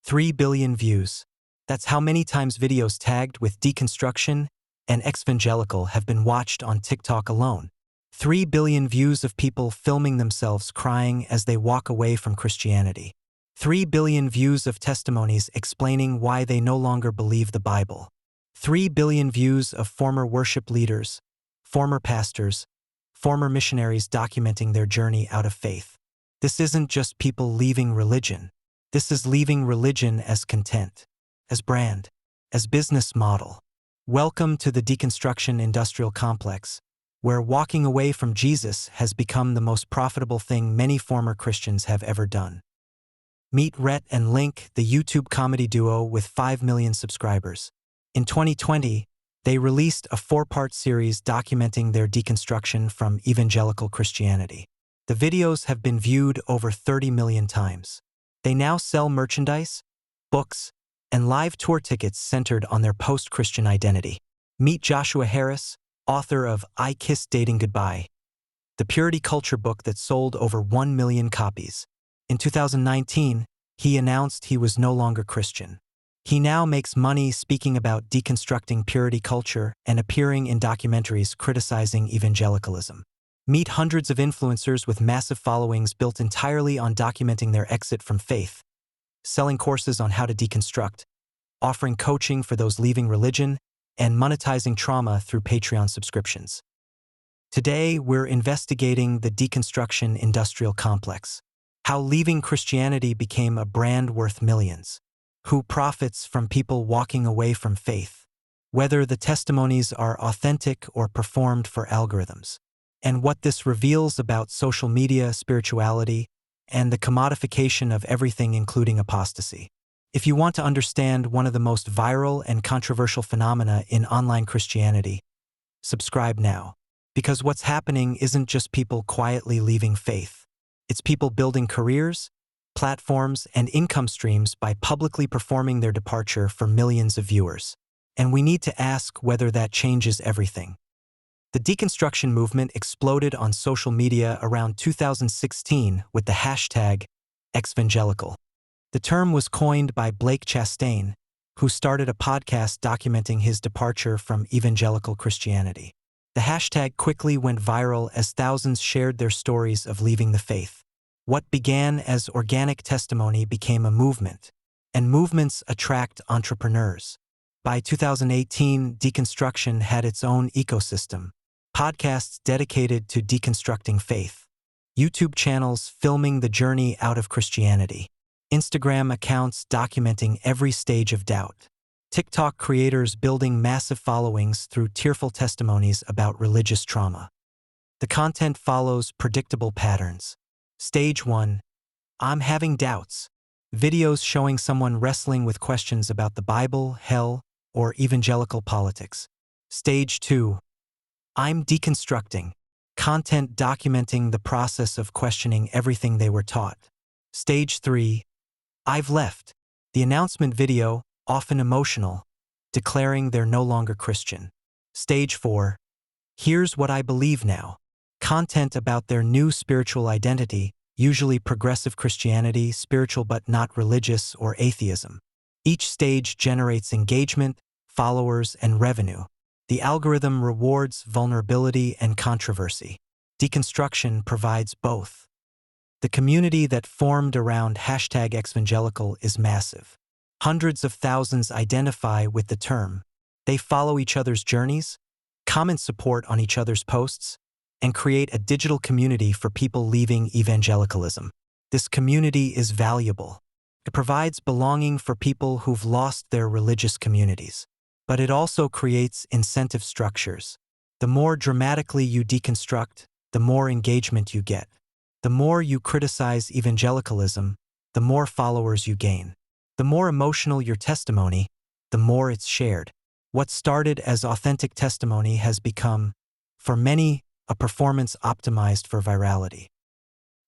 3 billion views. That's how many times videos tagged with Deconstruction and Exvangelical have been watched on TikTok alone. 3 billion views of people filming themselves crying as they walk away from Christianity. 3 billion views of testimonies explaining why they no longer believe the Bible. 3 billion views of former worship leaders, former pastors, former missionaries documenting their journey out of faith. This isn't just people leaving religion. This is leaving religion as content, as brand, as business model. Welcome to the Deconstruction industrial complex, where walking away from Jesus has become the most profitable thing many former Christians have ever done. Meet Rhett and Link, the YouTube comedy duo with 5 million subscribers. In 2020, they released a 4-part series documenting their deconstruction from evangelical Christianity. The videos have been viewed over 30 million times. They now sell merchandise, books, and live tour tickets centered on their post-Christian identity. Meet Joshua Harris, author of I Kissed Dating Goodbye, the purity culture book that sold over 1 million copies. In 2019, he announced he was no longer Christian. He now makes money speaking about deconstructing purity culture and appearing in documentaries criticizing evangelicalism. Meet hundreds of influencers with massive followings built entirely on documenting their exit from faith, selling courses on how to deconstruct, offering coaching for those leaving religion, and monetizing trauma through Patreon subscriptions. Today, we're investigating the Deconstruction industrial complex, how leaving Christianity became a brand worth millions, who profits from people walking away from faith, whether the testimonies are authentic or performed for algorithms, and what this reveals about social media, spirituality, and the commodification of everything including apostasy. If you want to understand one of the most viral and controversial phenomena in online Christianity, subscribe now. Because what's happening isn't just people quietly leaving faith. It's people building careers, platforms, and income streams by publicly performing their departure for millions of viewers. And we need to ask whether that changes everything. The deconstruction movement exploded on social media around 2016 with the hashtag Exvangelical. The term was coined by Blake Chastain, who started a podcast documenting his departure from evangelical Christianity. The hashtag quickly went viral as thousands shared their stories of leaving the faith. What began as organic testimony became a movement, and movements attract entrepreneurs. By 2018, Deconstruction had its own ecosystem. Podcasts dedicated to deconstructing faith, YouTube channels filming the journey out of Christianity, Instagram accounts documenting every stage of doubt, TikTok creators building massive followings through tearful testimonies about religious trauma. The content follows predictable patterns. Stage 1. I'm having doubts. Videos showing someone wrestling with questions about the Bible, hell, or evangelical politics. Stage 2. I'm deconstructing. Content documenting the process of questioning everything they were taught. Stage 3. I've left. The announcement video, often emotional, declaring they're no longer Christian. Stage 4. Here's what I believe now. Content about their new spiritual identity, usually progressive Christianity, spiritual but not religious, or atheism. Each stage generates engagement, followers, and revenue. The algorithm rewards vulnerability and controversy. Deconstruction provides both. The community that formed around hashtag Exvangelical is massive. Hundreds of thousands identify with the term. They follow each other's journeys, comment support on each other's posts, and create a digital community for people leaving evangelicalism. This community is valuable. It provides belonging for people who've lost their religious communities. But it also creates incentive structures. The more dramatically you deconstruct, the more engagement you get. The more you criticize evangelicalism, the more followers you gain. The more emotional your testimony, the more it's shared. What started as authentic testimony has become, for many, a performance optimized for virality.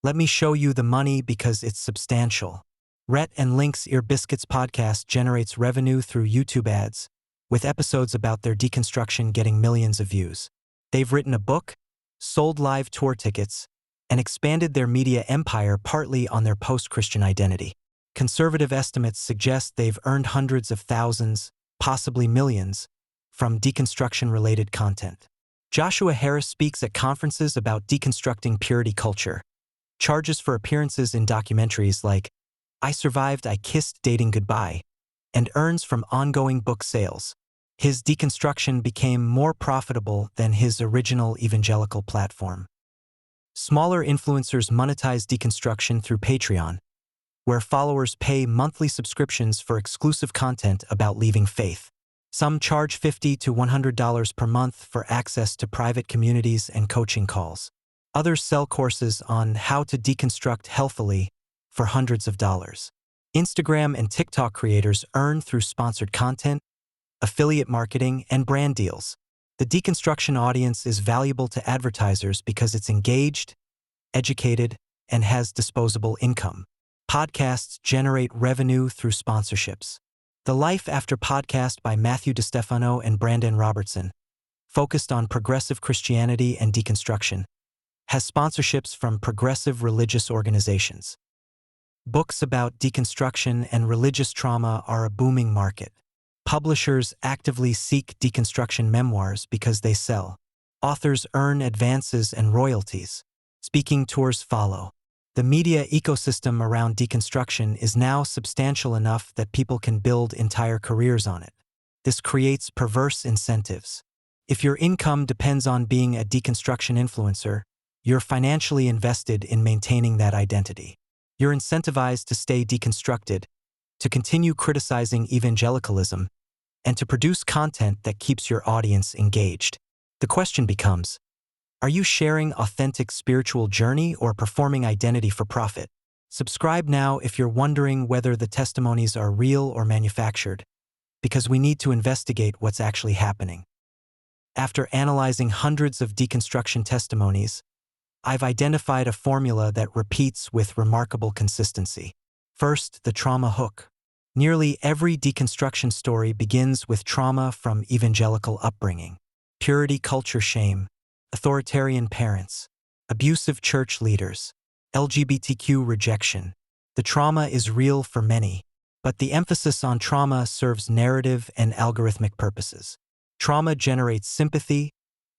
Let me show you the money because it's substantial. Rhett and Link's Ear Biscuits podcast generates revenue through YouTube ads, with episodes about their deconstruction getting millions of views. They've written a book, sold live tour tickets, and expanded their media empire partly on their post-Christian identity. Conservative estimates suggest they've earned hundreds of thousands, possibly millions, from deconstruction-related content. Joshua Harris speaks at conferences about deconstructing purity culture, charges for appearances in documentaries like I Survived, I Kissed Dating Goodbye, and earns from ongoing book sales. His deconstruction became more profitable than his original evangelical platform. Smaller influencers monetize deconstruction through Patreon, where followers pay monthly subscriptions for exclusive content about leaving faith. Some charge $50 to $100 per month for access to private communities and coaching calls. Others sell courses on how to deconstruct healthily for hundreds of dollars. Instagram and TikTok creators earn through sponsored content, affiliate marketing, and brand deals. The deconstruction audience is valuable to advertisers because it's engaged, educated, and has disposable income. Podcasts generate revenue through sponsorships. The Life After podcast by Matthew DiStefano and Brandon Robertson, focused on progressive Christianity and deconstruction, has sponsorships from progressive religious organizations. Books about deconstruction and religious trauma are a booming market. Publishers actively seek deconstruction memoirs because they sell. Authors earn advances and royalties. Speaking tours follow. The media ecosystem around deconstruction is now substantial enough that people can build entire careers on it. This creates perverse incentives. If your income depends on being a deconstruction influencer, you're financially invested in maintaining that identity. You're incentivized to stay deconstructed, to continue criticizing evangelicalism, and to produce content that keeps your audience engaged. The question becomes, are you sharing authentic spiritual journey or performing identity for profit? Subscribe now if you're wondering whether the testimonies are real or manufactured, because we need to investigate what's actually happening. After analyzing hundreds of deconstruction testimonies, I've identified a formula that repeats with remarkable consistency. First, the trauma hook. Nearly every deconstruction story begins with trauma from evangelical upbringing, purity culture shame, authoritarian parents, abusive church leaders, LGBTQ rejection. The trauma is real for many, but the emphasis on trauma serves narrative and algorithmic purposes. Trauma generates sympathy,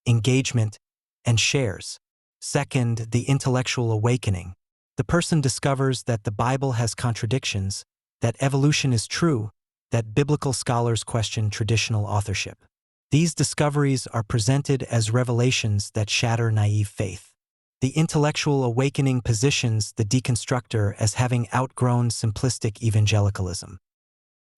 engagement, and shares. Second, the intellectual awakening. The person discovers that the Bible has contradictions, that evolution is true, that biblical scholars question traditional authorship. These discoveries are presented as revelations that shatter naive faith. The intellectual awakening positions the deconstructor as having outgrown simplistic evangelicalism.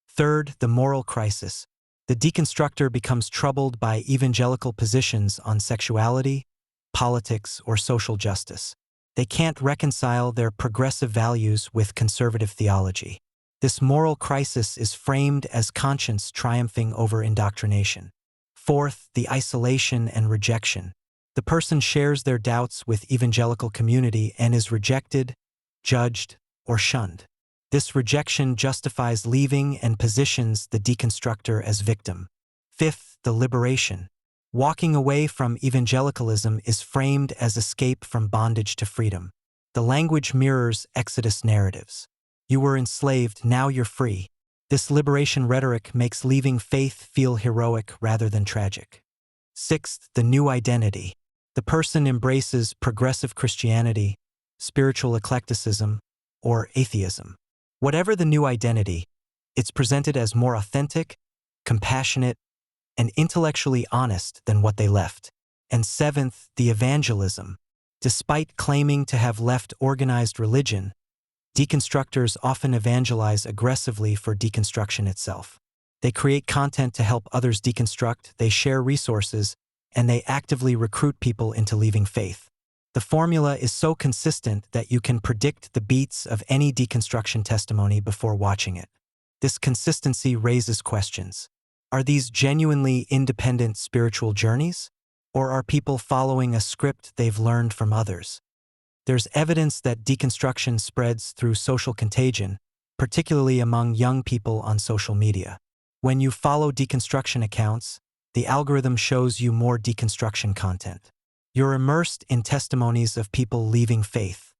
Third, the moral crisis. The deconstructor becomes troubled by evangelical positions on sexuality, politics, or social justice. They can't reconcile their progressive values with conservative theology. This moral crisis is framed as conscience triumphing over indoctrination. Fourth, the isolation and rejection. The person shares their doubts with evangelical community and is rejected, judged, or shunned. This rejection justifies leaving and positions the deconstructor as victim. Fifth, the liberation. Walking away from evangelicalism is framed as escape from bondage to freedom. The language mirrors Exodus narratives. You were enslaved, now you're free. This liberation rhetoric makes leaving faith feel heroic rather than tragic. Sixth, the new identity. The person embraces progressive Christianity, spiritual eclecticism, or atheism. Whatever the new identity, it's presented as more authentic, compassionate, and intellectually honest than what they left. And seventh, the evangelism. Despite claiming to have left organized religion, deconstructors often evangelize aggressively for deconstruction itself. They create content to help others deconstruct, they share resources, and they actively recruit people into leaving faith. The formula is so consistent that you can predict the beats of any deconstruction testimony before watching it. This consistency raises questions. Are these genuinely independent spiritual journeys? Or are people following a script they've learned from others? There's evidence that deconstruction spreads through social contagion, particularly among young people on social media. When you follow deconstruction accounts, the algorithm shows you more deconstruction content. You're immersed in testimonies of people leaving faith.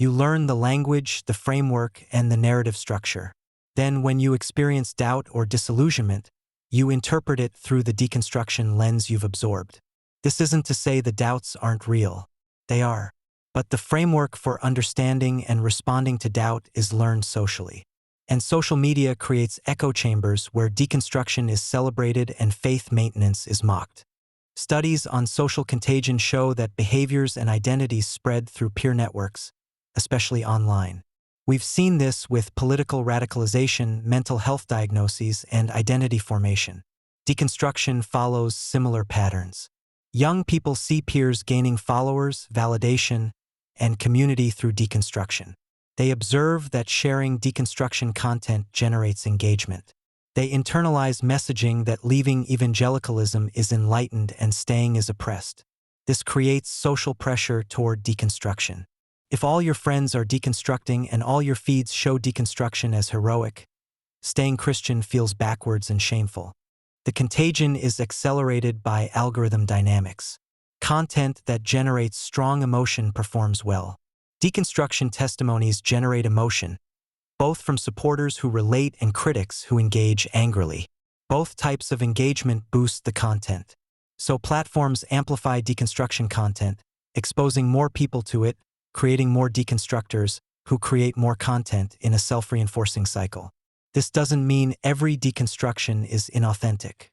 You learn the language, the framework, and the narrative structure. Then, when you experience doubt or disillusionment, you interpret it through the deconstruction lens you've absorbed. This isn't to say the doubts aren't real. They are. But the framework for understanding and responding to doubt is learned socially. And social media creates echo chambers where deconstruction is celebrated and faith maintenance is mocked. Studies on social contagion show that behaviors and identities spread through peer networks, especially online. We've seen this with political radicalization, mental health diagnoses, and identity formation. Deconstruction follows similar patterns. Young people see peers gaining followers, validation, and community through deconstruction. They observe that sharing deconstruction content generates engagement. They internalize messaging that leaving evangelicalism is enlightened and staying is oppressed. This creates social pressure toward deconstruction. If all your friends are deconstructing and all your feeds show deconstruction as heroic, staying Christian feels backwards and shameful. The contagion is accelerated by algorithm dynamics. Content that generates strong emotion performs well. Deconstruction testimonies generate emotion, both from supporters who relate and critics who engage angrily. Both types of engagement boost the content. So platforms amplify deconstruction content, exposing more people to it, creating more deconstructors who create more content in a self-reinforcing cycle. This doesn't mean every deconstruction is inauthentic.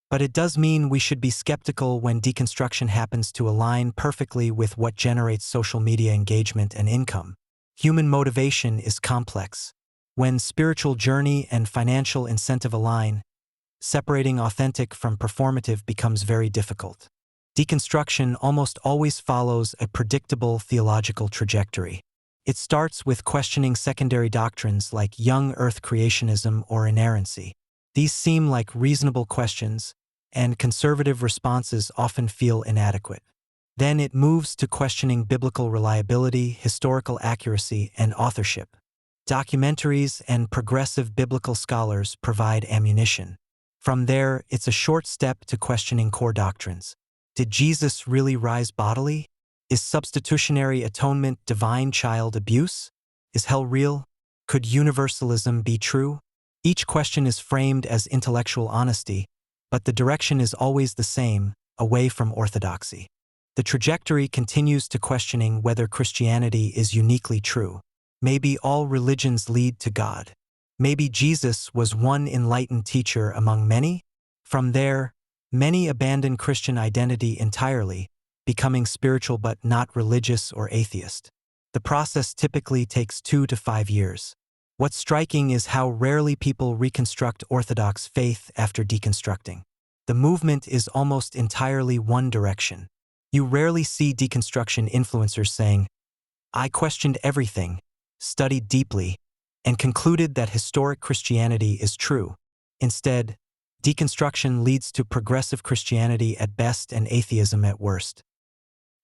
But it does mean we should be skeptical when deconstruction happens to align perfectly with what generates social media engagement and income. Human motivation is complex. When spiritual journey and financial incentive align, separating authentic from performative becomes very difficult. Deconstruction almost always follows a predictable theological trajectory. It starts with questioning secondary doctrines like young earth creationism or inerrancy. These seem like reasonable questions, and conservative responses often feel inadequate. Then it moves to questioning biblical reliability, historical accuracy, and authorship. Documentaries and progressive biblical scholars provide ammunition. From there, it's a short step to questioning core doctrines. Did Jesus really rise bodily? Is substitutionary atonement divine child abuse? Is hell real? Could universalism be true? Each question is framed as intellectual honesty, but the direction is always the same, away from orthodoxy. The trajectory continues to questioning whether Christianity is uniquely true. Maybe all religions lead to God. Maybe Jesus was one enlightened teacher among many? From there, many abandon Christian identity entirely, becoming spiritual but not religious or atheist. The process typically takes 2 to 5 years. What's striking is how rarely people reconstruct orthodox faith after deconstructing. The movement is almost entirely one direction. You rarely see deconstruction influencers saying, "I questioned everything, studied deeply, and concluded that historic Christianity is true." Instead, deconstruction leads to progressive Christianity at best and atheism at worst.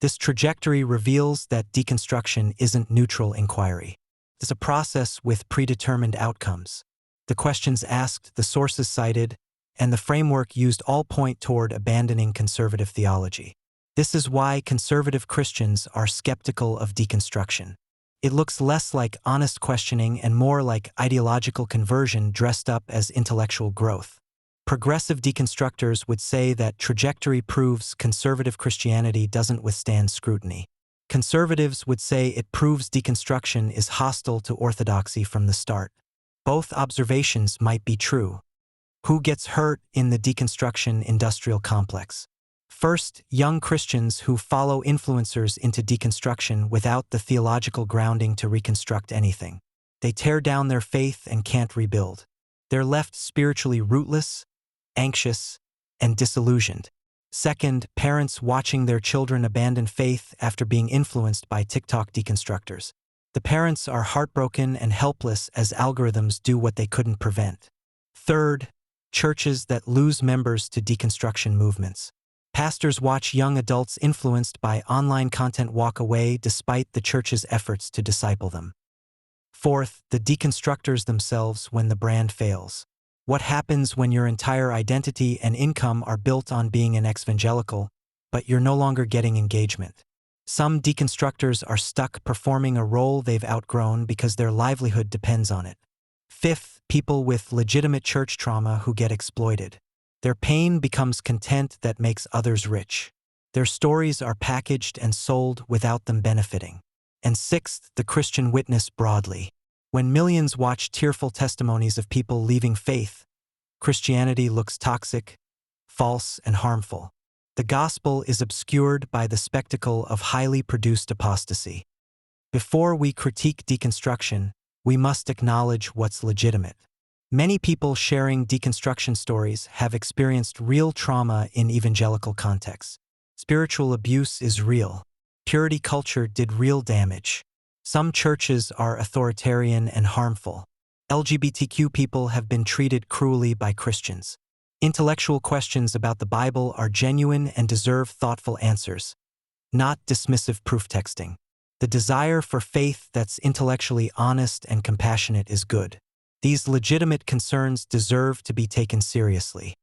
This trajectory reveals that deconstruction isn't neutral inquiry. It's a process with predetermined outcomes. The questions asked, the sources cited, and the framework used all point toward abandoning conservative theology. This is why conservative Christians are skeptical of deconstruction. It looks less like honest questioning and more like ideological conversion dressed up as intellectual growth. Progressive deconstructors would say that trajectory proves conservative Christianity doesn't withstand scrutiny. Conservatives would say it proves deconstruction is hostile to orthodoxy from the start. Both observations might be true. Who gets hurt in the deconstruction industrial complex? First, young Christians who follow influencers into deconstruction without the theological grounding to reconstruct anything. They tear down their faith and can't rebuild. They're left spiritually rootless, anxious, and disillusioned. Second, parents watching their children abandon faith after being influenced by TikTok deconstructors. The parents are heartbroken and helpless as algorithms do what they couldn't prevent. Third, churches that lose members to deconstruction movements. Pastors watch young adults influenced by online content walk away despite the church's efforts to disciple them. Fourth, the deconstructors themselves when the brand fails. What happens when your entire identity and income are built on being an exvangelical, but you're no longer getting engagement? Some deconstructors are stuck performing a role they've outgrown because their livelihood depends on it. Fifth, people with legitimate church trauma who get exploited. Their pain becomes content that makes others rich. Their stories are packaged and sold without them benefiting. And sixth, the Christian witness broadly. When millions watch tearful testimonies of people leaving faith, Christianity looks toxic, false, and harmful. The gospel is obscured by the spectacle of highly produced apostasy. Before we critique deconstruction, we must acknowledge what's legitimate. Many people sharing deconstruction stories have experienced real trauma in evangelical contexts. Spiritual abuse is real. Purity culture did real damage. Some churches are authoritarian and harmful. LGBTQ people have been treated cruelly by Christians. Intellectual questions about the Bible are genuine and deserve thoughtful answers, not dismissive proof texting. The desire for faith that's intellectually honest and compassionate is good. These legitimate concerns deserve to be taken seriously.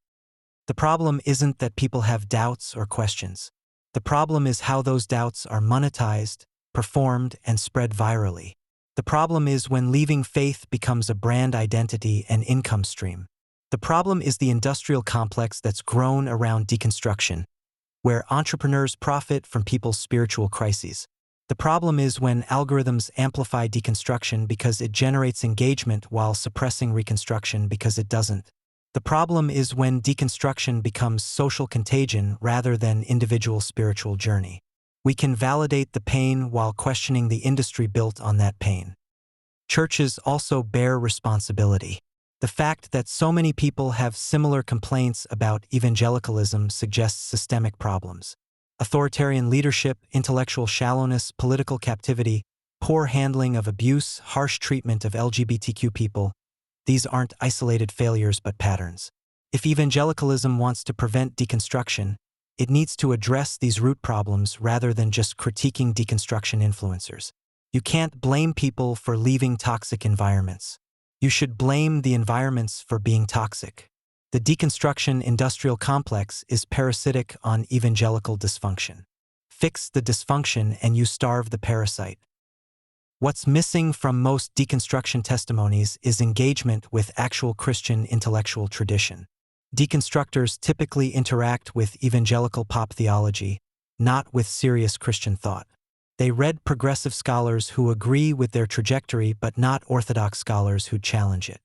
The problem isn't that people have doubts or questions. The problem is how those doubts are monetized, performed, and spread virally. The problem is when leaving faith becomes a brand identity and income stream. The problem is the industrial complex that's grown around deconstruction, where entrepreneurs profit from people's spiritual crises. The problem is when algorithms amplify deconstruction because it generates engagement while suppressing reconstruction because it doesn't. The problem is when deconstruction becomes social contagion rather than individual spiritual journey. We can validate the pain while questioning the industry built on that pain. Churches also bear responsibility. The fact that so many people have similar complaints about evangelicalism suggests systemic problems. Authoritarian leadership, intellectual shallowness, political captivity, poor handling of abuse, harsh treatment of LGBTQ people. These aren't isolated failures but patterns. If evangelicalism wants to prevent deconstruction, it needs to address these root problems rather than just critiquing deconstruction influencers. You can't blame people for leaving toxic environments. You should blame the environments for being toxic. The deconstruction industrial complex is parasitic on evangelical dysfunction. Fix the dysfunction and you starve the parasite. What's missing from most deconstruction testimonies is engagement with actual Christian intellectual tradition. Deconstructors typically interact with evangelical pop theology, not with serious Christian thought. They read progressive scholars who agree with their trajectory but not orthodox scholars who challenge it.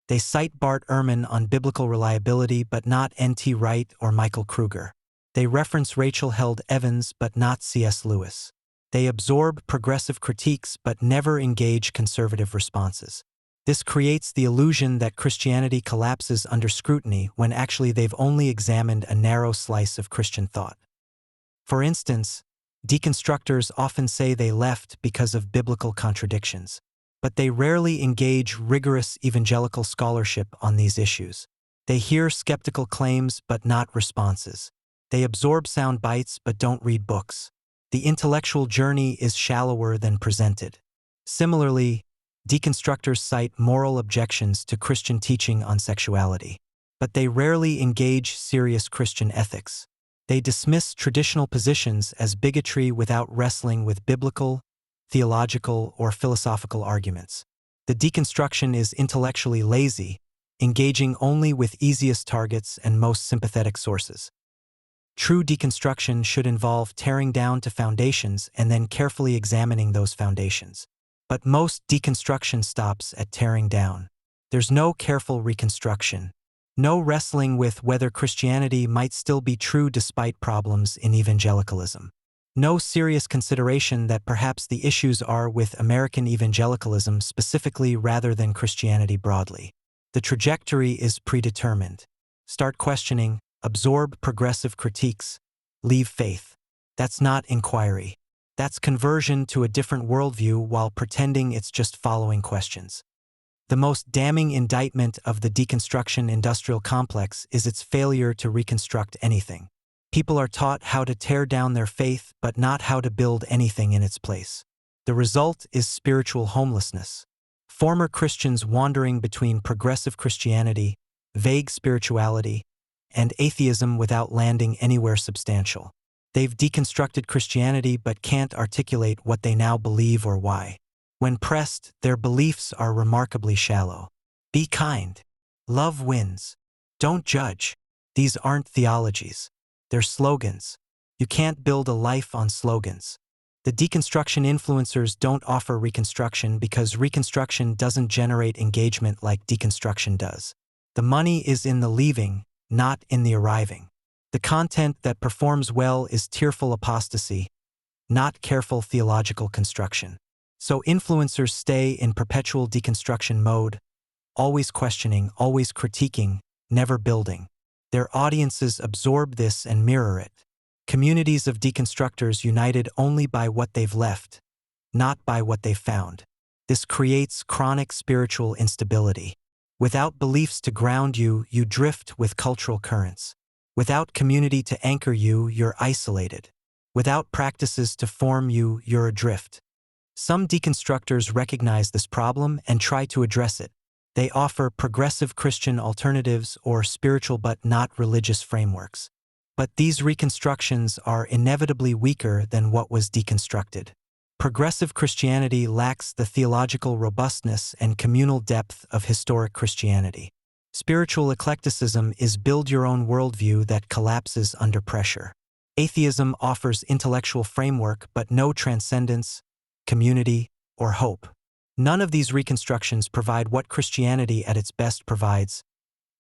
They cite Bart Ehrman on biblical reliability but not N.T. Wright or Michael Kruger. They reference Rachel Held Evans but not C.S. Lewis. They absorb progressive critiques but never engage conservative responses. This creates the illusion that Christianity collapses under scrutiny when actually they've only examined a narrow slice of Christian thought. For instance, deconstructors often say they left because of biblical contradictions, but they rarely engage rigorous evangelical scholarship on these issues. They hear skeptical claims but not responses. They absorb sound bites but don't read books. The intellectual journey is shallower than presented. Similarly, deconstructors cite moral objections to Christian teaching on sexuality, but they rarely engage serious Christian ethics. They dismiss traditional positions as bigotry without wrestling with biblical, theological, or philosophical arguments. The deconstruction is intellectually lazy, engaging only with easiest targets and most sympathetic sources. True deconstruction should involve tearing down to foundations and then carefully examining those foundations. But most deconstruction stops at tearing down. There's no careful reconstruction. No wrestling with whether Christianity might still be true despite problems in evangelicalism. No serious consideration that perhaps the issues are with American evangelicalism specifically rather than Christianity broadly. The trajectory is predetermined. Start questioning, absorb progressive critiques, leave faith. That's not inquiry. That's conversion to a different worldview while pretending it's just following questions. The most damning indictment of the deconstruction industrial complex is its failure to reconstruct anything. People are taught how to tear down their faith but not how to build anything in its place. The result is spiritual homelessness. Former Christians wandering between progressive Christianity, vague spirituality, and atheism without landing anywhere substantial. They've deconstructed Christianity but can't articulate what they now believe or why. When pressed, their beliefs are remarkably shallow. Be kind. Love wins. Don't judge. These aren't theologies. They're slogans. You can't build a life on slogans. The deconstruction influencers don't offer reconstruction because reconstruction doesn't generate engagement like deconstruction does. The money is in the leaving, not in the arriving. The content that performs well is tearful apostasy, not careful theological construction. So influencers stay in perpetual deconstruction mode, always questioning, always critiquing, never building. Their audiences absorb this and mirror it. Communities of deconstructors united only by what they've left, not by what they've found. This creates chronic spiritual instability. Without beliefs to ground you, you drift with cultural currents. Without community to anchor you, you're isolated. Without practices to form you, you're adrift. Some deconstructors recognize this problem and try to address it. They offer progressive Christian alternatives or spiritual but not religious frameworks. But these reconstructions are inevitably weaker than what was deconstructed. Progressive Christianity lacks the theological robustness and communal depth of historic Christianity. Spiritual eclecticism is build-your-own worldview that collapses under pressure. Atheism offers intellectual framework but no transcendence, community, or hope. None of these reconstructions provide what Christianity at its best provides: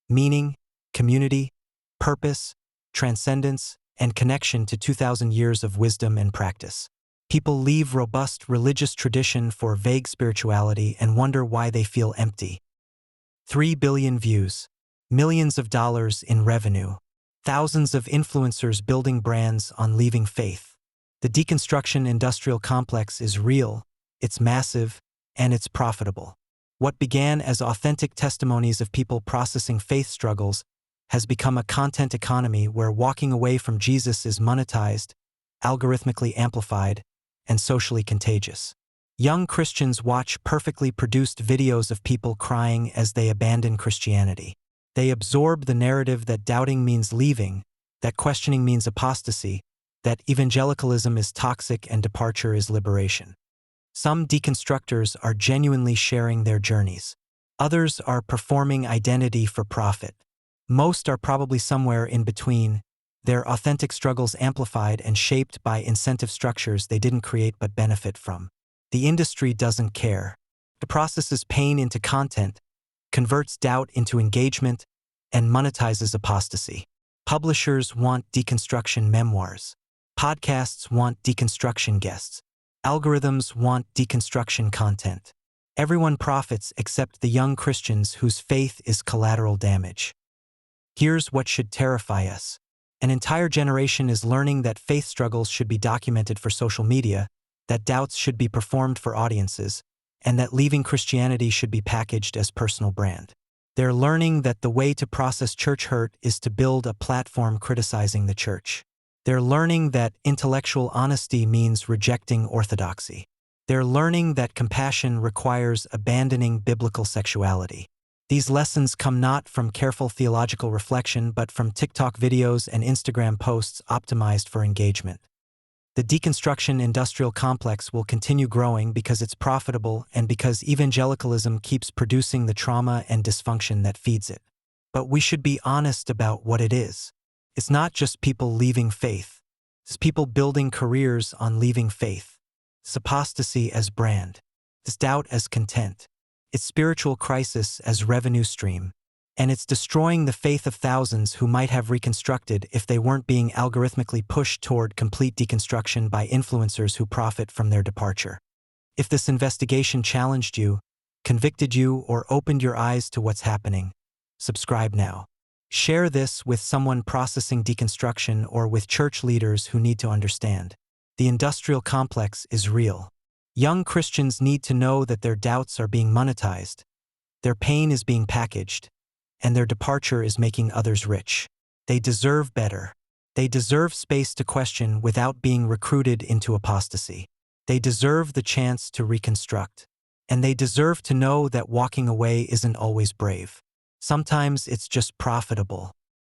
meaning, community, purpose, transcendence, and connection to 2,000 years of wisdom and practice. People leave robust religious tradition for vague spirituality and wonder why they feel empty. 3 billion views, millions of dollars in revenue, thousands of influencers building brands on leaving faith. The deconstruction industrial complex is real, it's massive, and it's profitable. What began as authentic testimonies of people processing faith struggles has become a content economy where walking away from Jesus is monetized, algorithmically amplified, and socially contagious. Young Christians watch perfectly produced videos of people crying as they abandon Christianity. They absorb the narrative that doubting means leaving, that questioning means apostasy, that evangelicalism is toxic and departure is liberation. Some deconstructors are genuinely sharing their journeys. Others are performing identity for profit. Most are probably somewhere in between, their authentic struggles amplified and shaped by incentive structures they didn't create but benefit from. The industry doesn't care. It processes pain into content, converts doubt into engagement, and monetizes apostasy. Publishers want deconstruction memoirs. Podcasts want deconstruction guests. Algorithms want deconstruction content. Everyone profits except the young Christians whose faith is collateral damage. Here's what should terrify us. An entire generation is learning that faith struggles should be documented for social media, that doubts should be performed for audiences, and that leaving Christianity should be packaged as personal brand. They're learning that the way to process church hurt is to build a platform criticizing the church. They're learning that intellectual honesty means rejecting orthodoxy. They're learning that compassion requires abandoning biblical sexuality. These lessons come not from careful theological reflection but from TikTok videos and Instagram posts optimized for engagement. The deconstruction industrial complex will continue growing because it's profitable and because evangelicalism keeps producing the trauma and dysfunction that feeds it. But we should be honest about what it is. It's not just people leaving faith. It's people building careers on leaving faith. It's apostasy as brand. It's doubt as content. It's spiritual crisis as revenue stream. And it's destroying the faith of thousands who might have reconstructed if they weren't being algorithmically pushed toward complete deconstruction by influencers who profit from their departure. If this investigation challenged you, convicted you, or opened your eyes to what's happening, subscribe now. Share this with someone processing deconstruction or with church leaders who need to understand. The industrial complex is real. Young Christians need to know that their doubts are being monetized, their pain is being packaged, and their departure is making others rich. They deserve better. They deserve space to question without being recruited into apostasy. They deserve the chance to reconstruct. And they deserve to know that walking away isn't always brave. Sometimes it's just profitable.